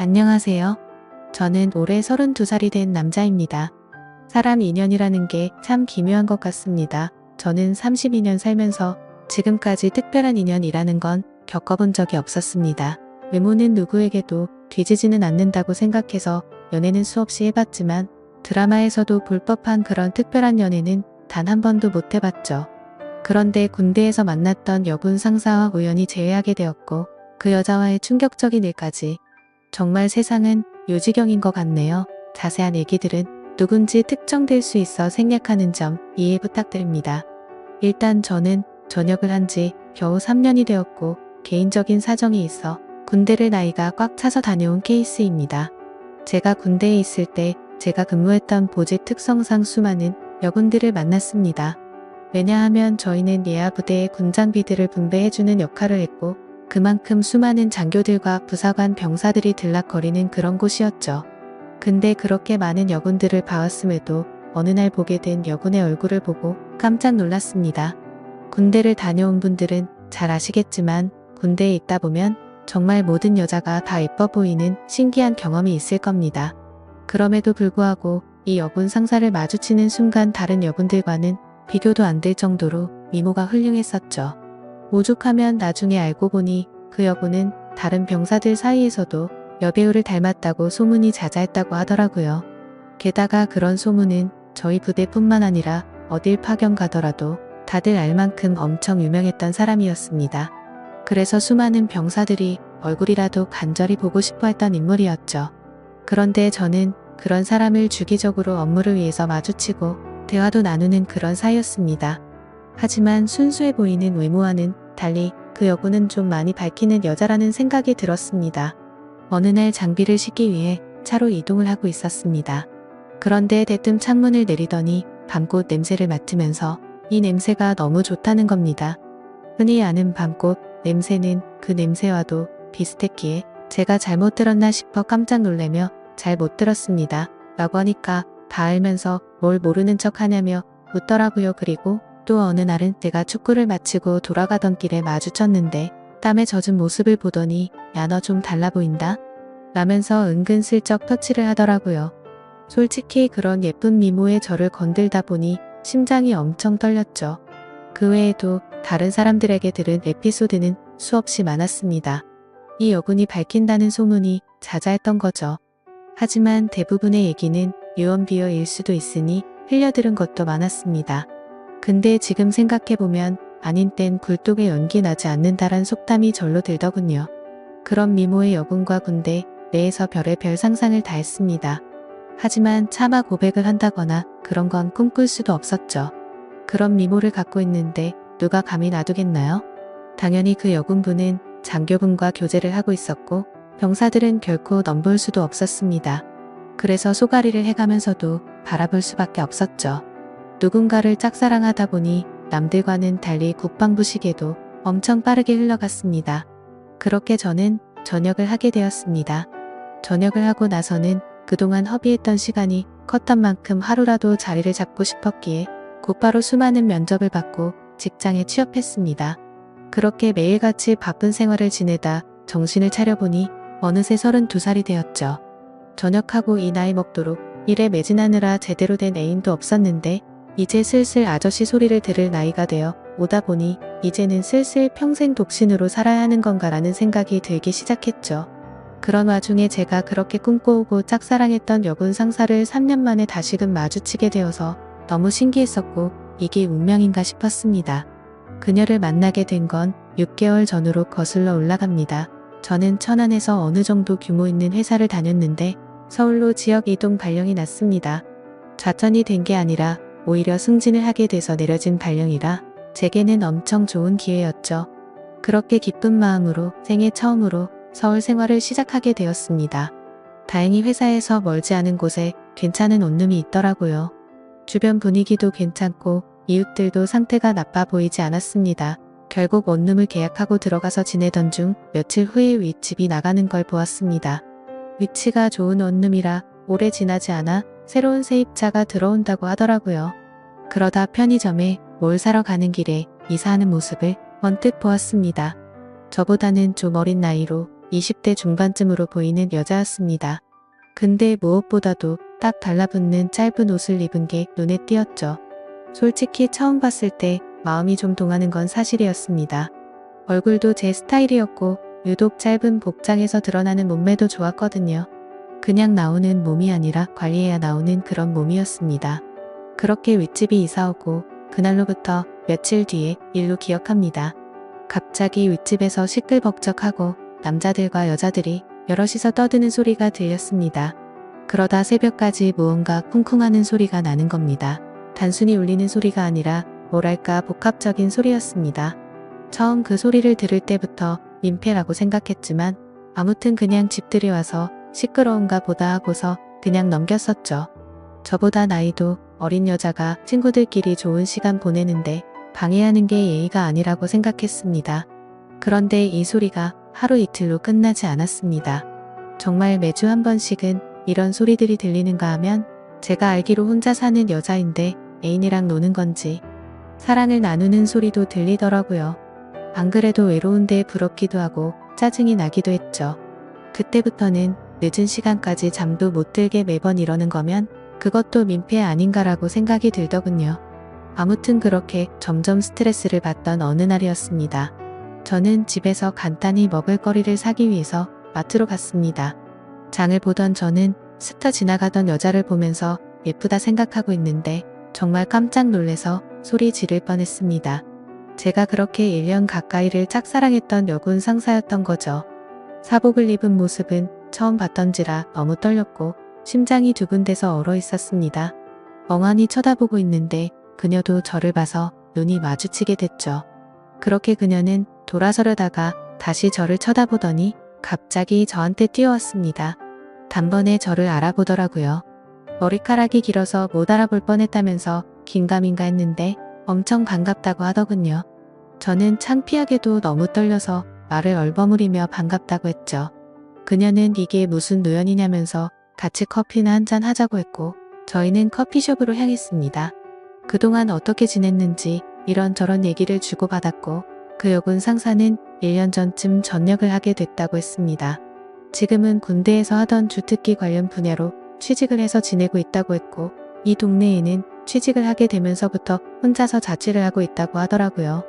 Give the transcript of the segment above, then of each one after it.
안녕하세요. 저는 올해 32살이 된 남자입니다. 사람 인연이라는 게 참 기묘한 것 같습니다. 저는 32년 살면서 지금까지 특별한 인연이라는 건 겪어본 적이 없었습니다. 외모는 누구에게도 뒤지지는 않는다고 생각해서 연애는 수없이 해봤지만 드라마에서도 볼 법한 그런 특별한 연애는 단 한 번도 못 해봤죠. 그런데 군대에서 만났던 여군 상사와 우연히 재회하게 되었고 그 여자와의 충격적인 일까지 정말 세상은 요지경인 것 같네요. 자세한 얘기들은 누군지 특정될 수 있어 생략하는 점 이해 부탁드립니다. 일단 저는 전역을 한 지 겨우 3년이 되었고 개인적인 사정이 있어 군대를 나이가 꽉 차서 다녀온 케이스입니다. 제가 군대에 있을 때 제가 근무했던 보직 특성상 수많은 여군들을 만났습니다. 왜냐하면 저희는 예하 부대의 군장비들을 분배해주는 역할을 했고 그만큼 수많은 장교들과 부사관 병사들이 들락거리는 그런 곳이었죠. 근데 그렇게 많은 여군들을 봐왔음에도 어느 날 보게 된 여군의 얼굴을 보고 깜짝 놀랐습니다. 군대를 다녀온 분들은 잘 아시겠지만 군대에 있다 보면 정말 모든 여자가 다 예뻐 보이는 신기한 경험이 있을 겁니다. 그럼에도 불구하고 이 여군 상사를 마주치는 순간 다른 여군들과는 비교도 안 될 정도로 미모가 훌륭했었죠. 오죽하면 나중에 알고 보니 그 여군은 다른 병사들 사이에서도 여배우를 닮았다고 소문이 자자했다고 하더라고요. 게다가 그런 소문은 저희 부대뿐만 아니라 어딜 파견 가더라도 다들 알 만큼 엄청 유명했던 사람이었습니다. 그래서 수많은 병사들이 얼굴이라도 간절히 보고 싶어 했던 인물이었죠. 그런데 저는 그런 사람을 주기적으로 업무를 위해서 마주치고 대화도 나누는 그런 사이였습니다. 하지만 순수해 보이는 외모와는 달리 그 여군은 좀 많이 밝히는 여자라는 생각이 들었습니다. 어느 날 장비를 싣기 위해 차로 이동을 하고 있었습니다. 그런데 대뜸 창문을 내리더니 밤꽃 냄새를 맡으면서 이 냄새가 너무 좋다는 겁니다. 흔히 아는 밤꽃 냄새는 그 냄새와도 비슷했기에 제가 잘못 들었나 싶어 깜짝 놀라며 잘 못 들었습니다. 라고 하니까 다 알면서 뭘 모르는 척 하냐며 웃더라고요. 그리고 또 어느 날은 제가 축구를 마치고 돌아가던 길에 마주쳤는데 땀에 젖은 모습을 보더니 야 너 좀 달라 보인다? 라면서 은근슬쩍 터치를 하더라고요. 솔직히 그런 예쁜 미모의 저를 건들다 보니 심장이 엄청 떨렸죠. 그 외에도 다른 사람들에게 들은 에피소드는 수없이 많았습니다. 이 여군이 밝힌다는 소문이 자자했던 거죠. 하지만 대부분의 얘기는 유언비어일 수도 있으니 흘려들은 것도 많았습니다. 근데 지금 생각해보면 아닌 땐 굴뚝에 연기 나지 않는다란 속담이 절로 들더군요. 그런 미모의 여군과 군대 내에서 별의별 상상을 다 했습니다. 하지만 차마 고백을 한다거나 그런 건 꿈꿀 수도 없었죠. 그런 미모를 갖고 있는데 누가 감히 놔두겠나요? 당연히 그 여군분은 장교분과 교제를 하고 있었고 병사들은 결코 넘볼 수도 없었습니다. 그래서 소가리를 해가면서도 바라볼 수밖에 없었죠. 누군가를 짝사랑하다 보니 남들과는 달리 국방부 시계도 엄청 빠르게 흘러갔습니다. 그렇게 저는 전역을 하게 되었습니다. 전역을 하고 나서는 그동안 허비했던 시간이 컸던 만큼 하루라도 자리를 잡고 싶었기에 곧바로 수많은 면접을 받고 직장에 취업했습니다. 그렇게 매일같이 바쁜 생활을 지내다 정신을 차려보니 어느새 32살이 되었죠. 전역하고 이 나이 먹도록 일에 매진하느라 제대로 된 애인도 없었는데 이제 슬슬 아저씨 소리를 들을 나이가 되어 오다 보니 이제는 슬슬 평생 독신으로 살아야 하는 건가라는 생각이 들기 시작했죠. 그런 와중에 제가 그렇게 꿈꿔오고 짝사랑했던 여군 상사를 3년 만에 다시금 마주치게 되어서 너무 신기했었고 이게 운명인가 싶었습니다. 그녀를 만나게 된 건 6개월 전으로 거슬러 올라갑니다. 저는 천안에서 어느 정도 규모 있는 회사를 다녔는데 서울로 지역 이동 발령이 났습니다. 좌천이 된 게 아니라 오히려 승진을 하게 돼서 내려진 발령이라 제게는 엄청 좋은 기회였죠. 그렇게 기쁜 마음으로 생애 처음으로 서울 생활을 시작하게 되었습니다. 다행히 회사에서 멀지 않은 곳에 괜찮은 원룸이 있더라고요. 주변 분위기도 괜찮고 이웃들도 상태가 나빠 보이지 않았습니다. 결국 원룸을 계약하고 들어가서 지내던 중 며칠 후에 윗집이 나가는 걸 보았습니다. 위치가 좋은 원룸이라 오래 지나지 않아 새로운 세입자가 들어온다고 하더라고요. 그러다 편의점에 뭘 사러 가는 길에 이사하는 모습을 언뜻 보았습니다. 저보다는 좀 어린 나이로 20대 중반쯤으로 보이는 여자였습니다. 근데 무엇보다도 딱 달라붙는 짧은 옷을 입은 게 눈에 띄었죠. 솔직히 처음 봤을 때 마음이 좀 동하는 건 사실이었습니다. 얼굴도 제 스타일이었고 유독 짧은 복장에서 드러나는 몸매도 좋았거든요. 그냥 나오는 몸이 아니라 관리해야 나오는 그런 몸이었습니다. 그렇게 윗집이 이사오고 그날로부터 며칠 뒤에 일로 기억합니다. 갑자기 윗집에서 시끌벅적하고 남자들과 여자들이 여럿이서 떠드는 소리가 들렸습니다. 그러다 새벽까지 무언가 쿵쿵하는 소리가 나는 겁니다. 단순히 울리는 소리가 아니라 뭐랄까 복합적인 소리였습니다. 처음 그 소리를 들을 때부터 민폐라고 생각했지만 아무튼 그냥 집들이 와서 시끄러운가 보다 하고서 그냥 넘겼었죠. 저보다 나이도 어린 여자가 친구들끼리 좋은 시간 보내는데 방해하는 게 예의가 아니라고 생각했습니다. 그런데 이 소리가 하루 이틀로 끝나지 않았습니다. 정말 매주 한 번씩은 이런 소리들이 들리는가 하면 제가 알기로 혼자 사는 여자인데 애인이랑 노는 건지 사랑을 나누는 소리도 들리더라고요. 안 그래도 외로운데 부럽기도 하고 짜증이 나기도 했죠. 그때부터는 늦은 시간까지 잠도 못 들게 매번 이러는 거면 그것도 민폐 아닌가라고 생각이 들더군요. 아무튼 그렇게 점점 스트레스를 받던 어느 날이었습니다. 저는 집에서 간단히 먹을거리를 사기 위해서 마트로 갔습니다. 장을 보던 저는 스쳐 지나가던 여자를 보면서 예쁘다 생각하고 있는데 정말 깜짝 놀래서 소리 지를 뻔했습니다. 제가 그렇게 1년 가까이를 짝사랑했던 여군 상사였던 거죠. 사복을 입은 모습은 처음 봤던지라 너무 떨렸고 심장이 두근대서 얼어 있었습니다. 멍하니 쳐다보고 있는데 그녀도 저를 봐서 눈이 마주치게 됐죠. 그렇게 그녀는 돌아서려다가 다시 저를 쳐다보더니 갑자기 저한테 뛰어왔습니다. 단번에 저를 알아보더라고요. 머리카락이 길어서 못 알아볼 뻔했다면서 긴가민가 했는데 엄청 반갑다고 하더군요. 저는 창피하게도 너무 떨려서 말을 얼버무리며 반갑다고 했죠. 그녀는 이게 무슨 누연이냐면서 같이 커피나 한잔 하자고 했고 저희는 커피숍으로 향했습니다. 그동안 어떻게 지냈는지 이런저런 얘기를 주고받았고 그 여군 상사는 1년 전쯤 전역을 하게 됐다고 했습니다. 지금은 군대에서 하던 주특기 관련 분야로 취직을 해서 지내고 있다고 했고 이 동네에는 취직을 하게 되면서부터 혼자서 자취를 하고 있다고 하더라고요.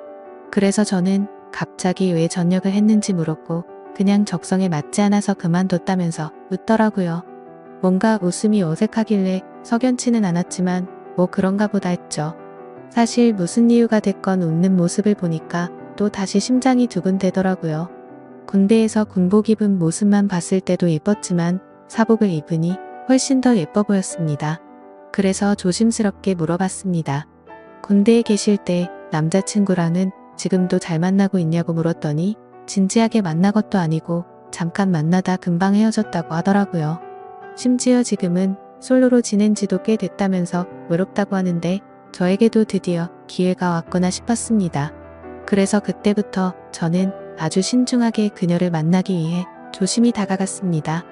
그래서 저는 갑자기 왜 전역을 했는지 물었고 그냥 적성에 맞지 않아서 그만뒀다면서 웃더라고요. 뭔가 웃음이 어색하길래 석연치는 않았지만 뭐 그런가 보다 했죠. 사실 무슨 이유가 됐건 웃는 모습을 보니까 또 다시 심장이 두근대더라고요. 군대에서 군복 입은 모습만 봤을 때도 예뻤지만 사복을 입으니 훨씬 더 예뻐 보였습니다. 그래서 조심스럽게 물어봤습니다. 군대에 계실 때 남자친구랑은 지금도 잘 만나고 있냐고 물었더니 진지하게 만난 것도 아니고 잠깐 만나다 금방 헤어졌다고 하더라고요. 심지어 지금은 솔로로 지낸 지도 꽤 됐다면서 외롭다고 하는데 저에게도 드디어 기회가 왔구나 싶었습니다. 그래서 그때부터 저는 아주 신중하게 그녀를 만나기 위해 조심히 다가갔습니다.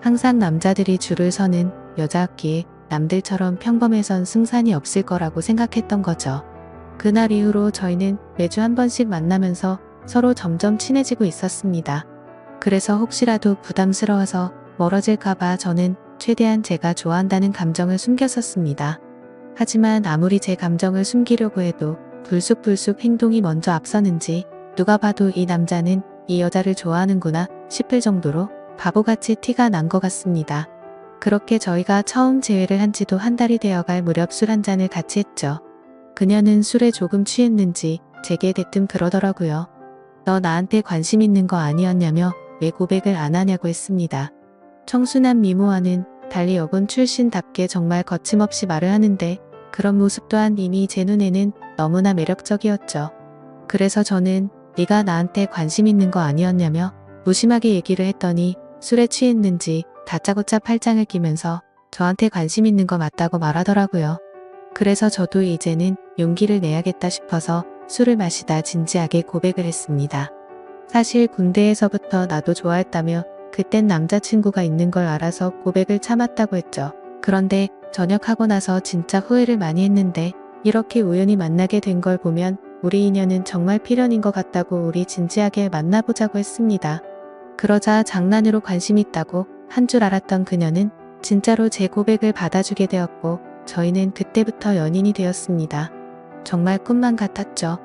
항상 남자들이 줄을 서는 여자였기에 남들처럼 평범해선 승산이 없을 거라고 생각했던 거죠. 그날 이후로 저희는 매주 한 번씩 만나면서 서로 점점 친해지고 있었습니다. 그래서 혹시라도 부담스러워서 멀어질까봐 저는 최대한 제가 좋아한다는 감정을 숨겼었습니다. 하지만 아무리 제 감정을 숨기려고 해도 불쑥불쑥 행동이 먼저 앞서는지 누가 봐도 이 남자는 이 여자를 좋아하는구나 싶을 정도로 바보같이 티가 난 것 같습니다. 그렇게 저희가 처음 재회를 한 지도 한 달이 되어갈 무렵 술 한 잔을 같이 했죠. 그녀는 술에 조금 취했는지 제게 대뜸 그러더라고요. 너 나한테 관심 있는 거 아니었냐며 왜 고백을 안 하냐고 했습니다. 청순한 미모와는 달리 여군 출신답게 정말 거침없이 말을 하는데 그런 모습 또한 이미 제 눈에는 너무나 매력적이었죠. 그래서 저는 네가 나한테 관심 있는 거 아니었냐며 무심하게 얘기를 했더니 술에 취했는지 다짜고짜 팔짱을 끼면서 저한테 관심 있는 거 맞다고 말하더라고요. 그래서 저도 이제는 용기를 내야겠다 싶어서 술을 마시다 진지하게 고백을 했습니다. 사실 군대에서부터 나도 좋아했다며 그땐 남자친구가 있는 걸 알아서 고백을 참았다고 했죠. 그런데 전역하고 나서 진짜 후회를 많이 했는데 이렇게 우연히 만나게 된 걸 보면 우리 인연은 정말 필연인 것 같다고 우리 진지하게 만나보자고 했습니다. 그러자 장난으로 관심 있다고 한 줄 알았던 그녀는 진짜로 제 고백을 받아주게 되었고 저희는 그때부터 연인이 되었습니다. 정말 꿈만 같았죠.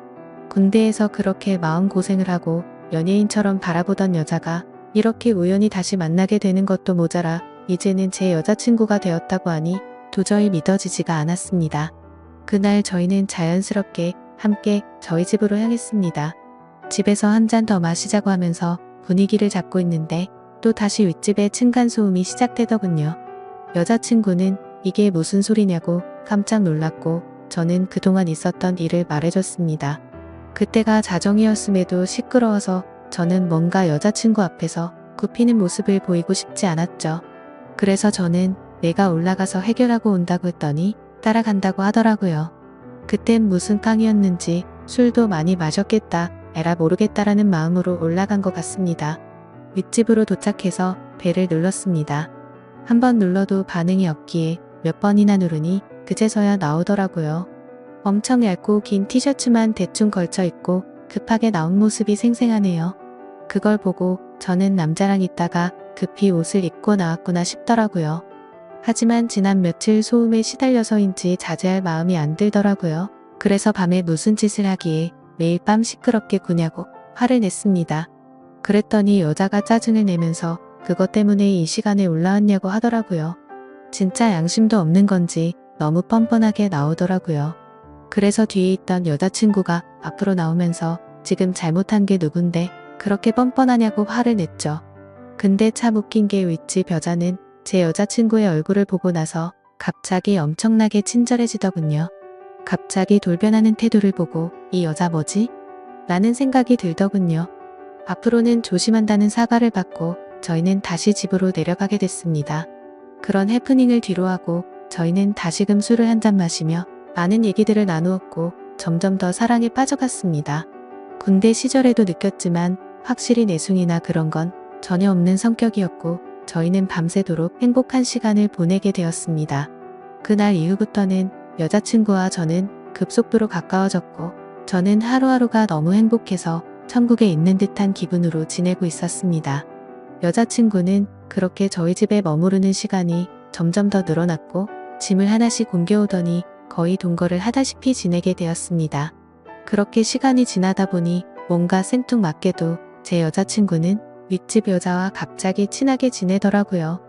군대에서 그렇게 마음고생을 하고 연예인처럼 바라보던 여자가 이렇게 우연히 다시 만나게 되는 것도 모자라 이제는 제 여자친구가 되었다고 하니 도저히 믿어지지가 않았습니다. 그날 저희는 자연스럽게 함께 저희 집으로 향했습니다. 집에서 한 잔 더 마시자고 하면서 분위기를 잡고 있는데 또 다시 윗집에 층간소음이 시작되더군요. 여자친구는 이게 무슨 소리냐고 깜짝 놀랐고 저는 그동안 있었던 일을 말해줬습니다. 그때가 자정이었음에도 시끄러워서 저는 뭔가 여자친구 앞에서 굽히는 모습을 보이고 싶지 않았죠. 그래서 저는 내가 올라가서 해결하고 온다고 했더니 따라간다고 하더라고요. 그땐 무슨 깡이었는지 술도 많이 마셨겠다, 에라 모르겠다라는 마음으로 올라간 것 같습니다. 윗집으로 도착해서 벨을 눌렀습니다. 한 번 눌러도 반응이 없기에 몇 번이나 누르니 그제서야 나오더라고요. 엄청 얇고 긴 티셔츠만 대충 걸쳐 입고 급하게 나온 모습이 생생하네요. 그걸 보고 저는 남자랑 있다가 급히 옷을 입고 나왔구나 싶더라고요. 하지만 지난 며칠 소음에 시달려서인지 자제할 마음이 안 들더라고요. 그래서 밤에 무슨 짓을 하기에 매일 밤 시끄럽게 구냐고 화를 냈습니다. 그랬더니 여자가 짜증을 내면서 그것 때문에 이 시간에 올라왔냐고 하더라고요. 진짜 양심도 없는 건지 너무 뻔뻔하게 나오더라고요. 그래서 뒤에 있던 여자친구가 앞으로 나오면서 지금 잘못한 게 누군데 그렇게 뻔뻔하냐고 화를 냈죠. 근데 참 웃긴 게 윗집 여자는 제 여자친구의 얼굴을 보고 나서 갑자기 엄청나게 친절해지더군요. 갑자기 돌변하는 태도를 보고 이 여자 뭐지? 라는 생각이 들더군요. 앞으로는 조심한다는 사과를 받고 저희는 다시 집으로 내려가게 됐습니다. 그런 해프닝을 뒤로하고 저희는 다시금 술을 한 잔 마시며 많은 얘기들을 나누었고 점점 더 사랑에 빠져갔습니다. 군대 시절에도 느꼈지만 확실히 내숭이나 그런 건 전혀 없는 성격이었고 저희는 밤새도록 행복한 시간을 보내게 되었습니다. 그날 이후부터는 여자친구와 저는 급속도로 가까워졌고 저는 하루하루가 너무 행복해서 천국에 있는 듯한 기분으로 지내고 있었습니다. 여자친구는 그렇게 저희 집에 머무르는 시간이 점점 더 늘어났고 짐을 하나씩 옮겨오더니 거의 동거를 하다시피 지내게 되었습니다. 그렇게 시간이 지나다 보니 뭔가 생뚱맞게도 제 여자친구는 윗집 여자와 갑자기 친하게 지내더라고요.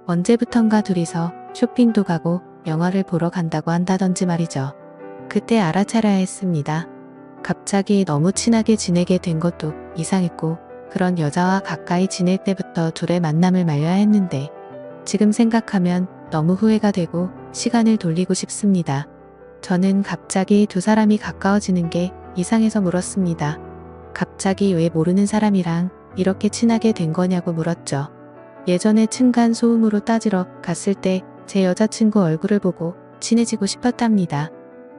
언제부턴가 둘이서 쇼핑도 가고 영화를 보러 간다고 한다던지 말이죠. 그때 알아차려야 했습니다. 갑자기 너무 친하게 지내게 된 것도 이상했고 그런 여자와 가까이 지낼 때부터 둘의 만남을 말려야 했는데 지금 생각하면 너무 후회가 되고 시간을 돌리고 싶습니다. 저는 갑자기 두 사람이 가까워지는 게 이상해서 물었습니다. 갑자기 왜 모르는 사람이랑 이렇게 친하게 된 거냐고 물었죠. 예전에 층간 소음으로 따지러 갔을 때 제 여자친구 얼굴을 보고 친해지고 싶었답니다.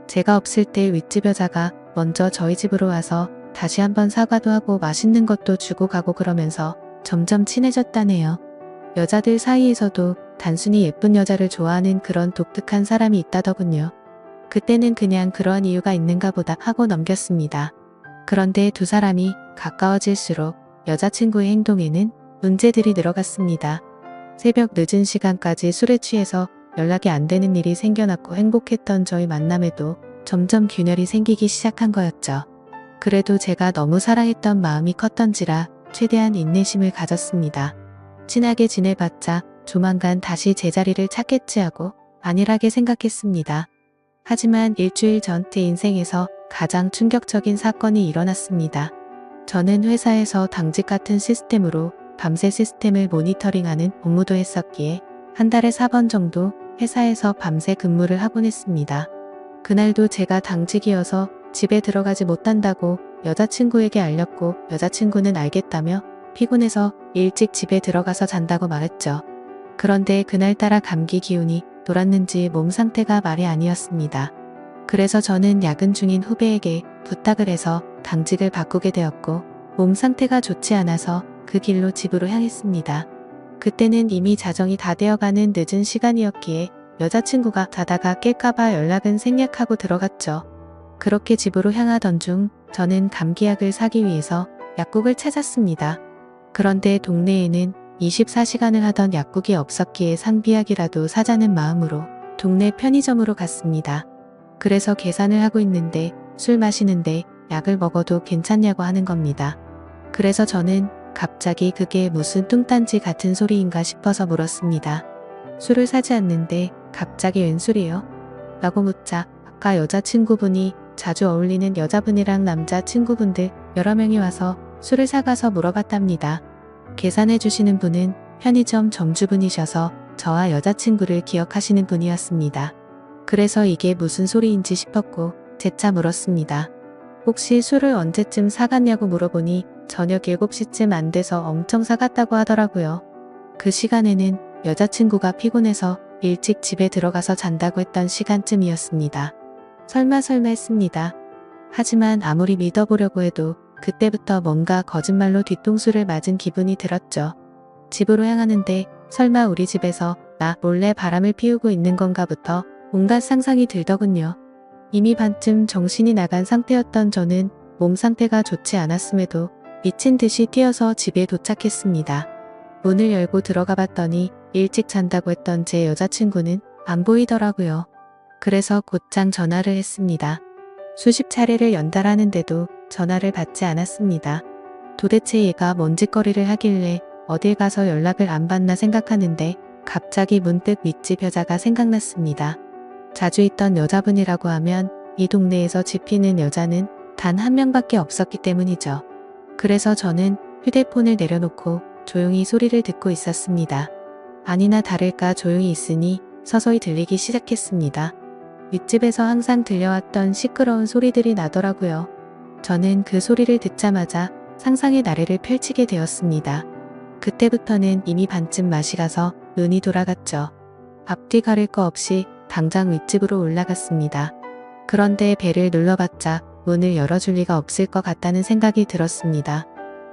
제가 없을 때 윗집 여자가 먼저 저희 집으로 와서 다시 한번 사과도 하고 맛있는 것도 주고 가고 그러면서 점점 친해졌다네요. 여자들 사이에서도 단순히 예쁜 여자를 좋아하는 그런 독특한 사람이 있다더군요. 그때는 그냥 그런 이유가 있는가 보다 하고 넘겼습니다. 그런데 두 사람이 가까워질수록 여자친구의 행동에는 문제들이 늘어갔습니다. 새벽 늦은 시간까지 술에 취해서 연락이 안 되는 일이 생겨났고 행복했던 저희 만남에도 점점 균열이 생기기 시작한 거였죠. 그래도 제가 너무 사랑했던 마음이 컸던지라 최대한 인내심을 가졌습니다. 친하게 지내봤자 조만간 다시 제자리를 찾겠지 하고 안일하게 생각했습니다. 하지만 일주일 전 제 인생에서 가장 충격적인 사건이 일어났습니다. 저는 회사에서 당직 같은 시스템으로 밤새 시스템을 모니터링하는 업무도 했었기에 한 달에 4번 정도 회사에서 밤새 근무를 하곤 했습니다. 그날도 제가 당직이어서 집에 들어가지 못한다고 여자친구에게 알렸고 여자친구는 알겠다며 피곤해서 일찍 집에 들어가서 잔다고 말했죠. 그런데 그날따라 감기 기운이 돌았는지 몸 상태가 말이 아니었습니다. 그래서 저는 야근 중인 후배에게 부탁을 해서 당직을 바꾸게 되었고 몸 상태가 좋지 않아서 그 길로 집으로 향했습니다. 그때는 이미 자정이 다 되어가는 늦은 시간이었기에 여자친구가 자다가 깰까봐 연락은 생략하고 들어갔죠. 그렇게 집으로 향하던 중 저는 감기약을 사기 위해서 약국을 찾았습니다. 그런데 동네에는 24시간을 하던 약국이 없었기에 상비약이라도 사자는 마음으로 동네 편의점으로 갔습니다. 그래서 계산을 하고 있는데 술 마시는데 약을 먹어도 괜찮냐고 하는 겁니다. 그래서 저는 갑자기 그게 무슨 뚱딴지 같은 소리인가 싶어서 물었습니다. 술을 사지 않는데 갑자기 웬 술이요? 라고 묻자 아까 여자친구분이 자주 어울리는 여자분이랑 남자친구분들 여러 명이 와서 술을 사가서 물어봤답니다. 계산해 주시는 분은 편의점 점주분이셔서 저와 여자친구를 기억하시는 분이었습니다. 그래서 이게 무슨 소리인지 싶었고 재차 물었습니다. 혹시 술을 언제쯤 사갔냐고 물어보니 저녁 7시쯤 안 돼서 엄청 사갔다고 하더라고요. 그 시간에는 여자친구가 피곤해서 일찍 집에 들어가서 잔다고 했던 시간쯤이었습니다. 설마 했습니다. 하지만 아무리 믿어보려고 해도 그때부터 뭔가 거짓말로 뒤통수를 맞은 기분이 들었죠. 집으로 향하는데 설마 우리 집에서 나 몰래 바람을 피우고 있는 건가부터 온갖 상상이 들더군요. 이미 반쯤 정신이 나간 상태였던 저는 몸 상태가 좋지 않았음에도 미친 듯이 뛰어서 집에 도착했습니다. 문을 열고 들어가 봤더니 일찍 잔다고 했던 제 여자친구는 안 보이더라고요. 그래서 곧장 전화를 했습니다. 수십 차례를 연달하는데도 전화를 받지 않았습니다. 도대체 얘가 뭔 짓거리를 하길래 어딜 가서 연락을 안 받나 생각하는데 갑자기 문득 윗집 여자가 생각났습니다. 자주 있던 여자분이라고 하면 이 동네에서 집히는 여자는 단 한 명밖에 없었기 때문이죠. 그래서 저는 휴대폰을 내려놓고 조용히 소리를 듣고 있었습니다. 아니나 다를까 조용히 있으니 서서히 들리기 시작했습니다. 윗집에서 항상 들려왔던 시끄러운 소리들이 나더라고요. 저는 그 소리를 듣자마자 상상의 나래를 펼치게 되었습니다. 그때부터는 이미 반쯤 맛이 가서 눈이 돌아갔죠. 앞뒤 가릴 거 없이 당장 윗집으로 올라갔습니다. 그런데 배를 눌러봤자 문을 열어줄 리가 없을 것 같다는 생각이 들었습니다.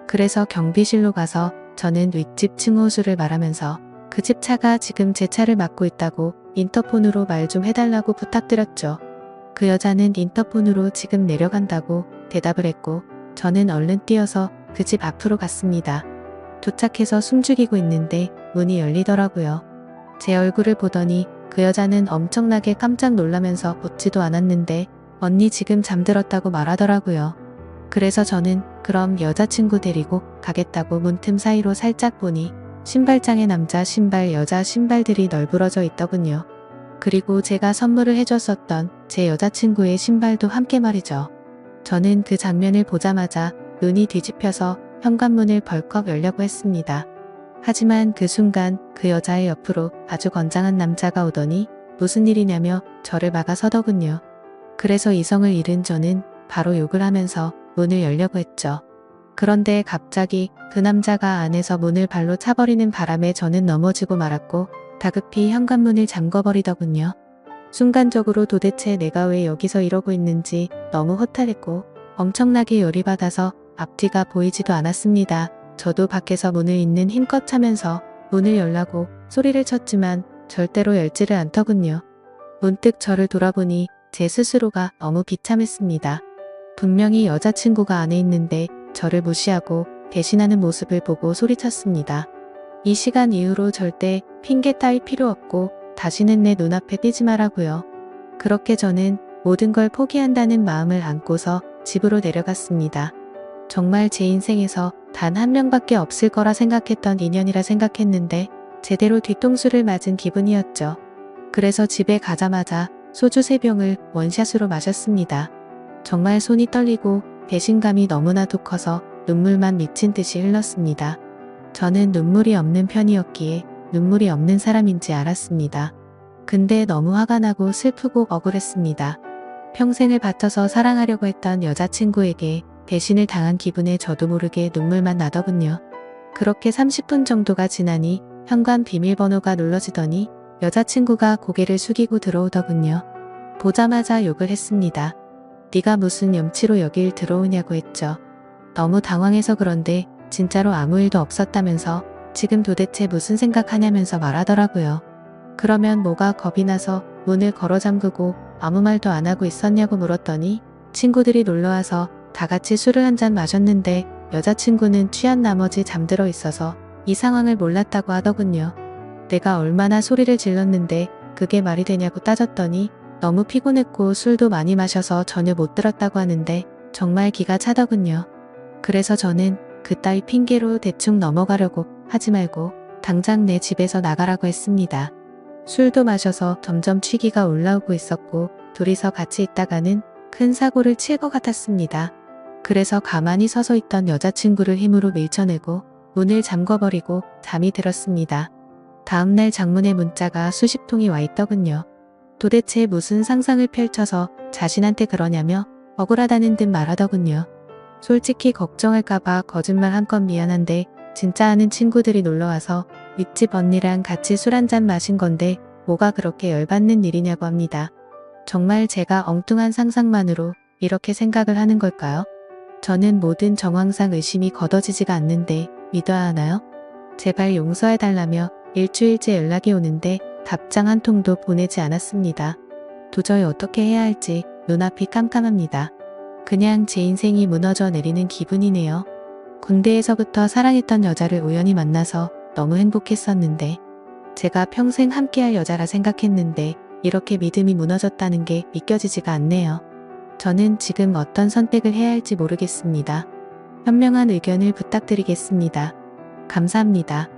그래서 경비실로 가서 저는 윗집 층호수를 말하면서 그 집 차가 지금 제 차를 막고 있다고 인터폰으로 말 좀 해달라고 부탁드렸죠. 그 여자는 인터폰으로 지금 내려간다고 대답을 했고 저는 얼른 뛰어서 그 집 앞으로 갔습니다. 도착해서 숨죽이고 있는데 문이 열리더라고요. 제 얼굴을 보더니 그 여자는 엄청나게 깜짝 놀라면서 웃지도 않았는데 언니 지금 잠들었다고 말하더라고요. 그래서 저는 그럼 여자친구 데리고 가겠다고 문틈 사이로 살짝 보니 신발장에 남자 신발 여자 신발들이 널브러져 있더군요. 그리고 제가 선물을 해줬었던 제 여자친구의 신발도 함께 말이죠. 저는 그 장면을 보자마자 눈이 뒤집혀서 현관문을 벌컥 열려고 했습니다. 하지만 그 순간 그 여자의 옆으로 아주 건장한 남자가 오더니 무슨 일이냐며 저를 막아서더군요. 그래서 이성을 잃은 저는 바로 욕을 하면서 문을 열려고 했죠. 그런데 갑자기 그 남자가 안에서 문을 발로 차버리는 바람에 저는 넘어지고 말았고 다급히 현관문을 잠궈버리더군요. 순간적으로 도대체 내가 왜 여기서 이러고 있는지 너무 허탈했고 엄청나게 열이 받아서 앞뒤가 보이지도 않았습니다. 저도 밖에서 문을 잇는 힘껏 차면서 문을 열라고 소리를 쳤지만 절대로 열지를 않더군요. 문득 저를 돌아보니 제 스스로가 너무 비참했습니다. 분명히 여자친구가 안에 있는데 저를 무시하고 배신하는 모습을 보고 소리쳤습니다. 이 시간 이후로 절대 핑계 따위 필요 없고 다시는 내 눈앞에 띄지 말라고요. 그렇게 저는 모든 걸 포기한다는 마음을 안고서 집으로 내려갔습니다. 정말 제 인생에서 단 한 명밖에 없을 거라 생각했던 인연이라 생각했는데 제대로 뒤통수를 맞은 기분이었죠. 그래서 집에 가자마자 소주 3병을 원샷으로 마셨습니다. 정말 손이 떨리고 배신감이 너무나도 커서 눈물만 미친 듯이 흘렀습니다. 저는 눈물이 없는 편이었기에 눈물이 없는 사람인지 알았습니다. 근데 너무 화가 나고 슬프고 억울했습니다. 평생을 바쳐서 사랑하려고 했던 여자친구에게 배신을 당한 기분에 저도 모르게 눈물만 나더군요. 그렇게 30분 정도가 지나니 현관 비밀번호가 눌러지더니 여자친구가 고개를 숙이고 들어오더군요. 보자마자 욕을 했습니다. 네가 무슨 염치로 여길 들어오냐고 했죠. 너무 당황해서 그런데 진짜로 아무 일도 없었다면서 지금 도대체 무슨 생각하냐면서 말하더라고요. 그러면 뭐가 겁이 나서 문을 걸어 잠그고 아무 말도 안 하고 있었냐고 물었더니 친구들이 놀러와서 다 같이 술을 한 잔 마셨는데 여자친구는 취한 나머지 잠들어 있어서 이 상황을 몰랐다고 하더군요. 내가 얼마나 소리를 질렀는데 그게 말이 되냐고 따졌더니 너무 피곤했고 술도 많이 마셔서 전혀 못 들었다고 하는데 정말 기가 차더군요. 그래서 저는 그따위 핑계로 대충 넘어가려고 하지 말고 당장 내 집에서 나가라고 했습니다. 술도 마셔서 점점 취기가 올라오고 있었고 둘이서 같이 있다가는 큰 사고를 칠 것 같았습니다. 그래서 가만히 서서 있던 여자친구를 힘으로 밀쳐내고 문을 잠궈버리고 잠이 들었습니다. 다음날 장문의 문자가 수십 통이 와 있더군요. 도대체 무슨 상상을 펼쳐서 자신한테 그러냐며 억울하다는 듯 말하더군요. 솔직히 걱정할까봐 거짓말 한 건 미안한데 진짜 아는 친구들이 놀러와서 윗집 언니랑 같이 술 한잔 마신 건데 뭐가 그렇게 열받는 일이냐고 합니다. 정말 제가 엉뚱한 상상만으로 이렇게 생각을 하는 걸까요? 저는 모든 정황상 의심이 걷어지지가 않는데 믿어야 하나요? 제발 용서해달라며 일주일째 연락이 오는데 답장 한 통도 보내지 않았습니다. 도저히 어떻게 해야 할지 눈앞이 깜깜합니다. 그냥 제 인생이 무너져 내리는 기분이네요. 군대에서부터 사랑했던 여자를 우연히 만나서 너무 행복했었는데 제가 평생 함께할 여자라 생각했는데 이렇게 믿음이 무너졌다는 게 믿겨지지가 않네요. 저는 지금 어떤 선택을 해야 할지 모르겠습니다. 현명한 의견을 부탁드리겠습니다. 감사합니다.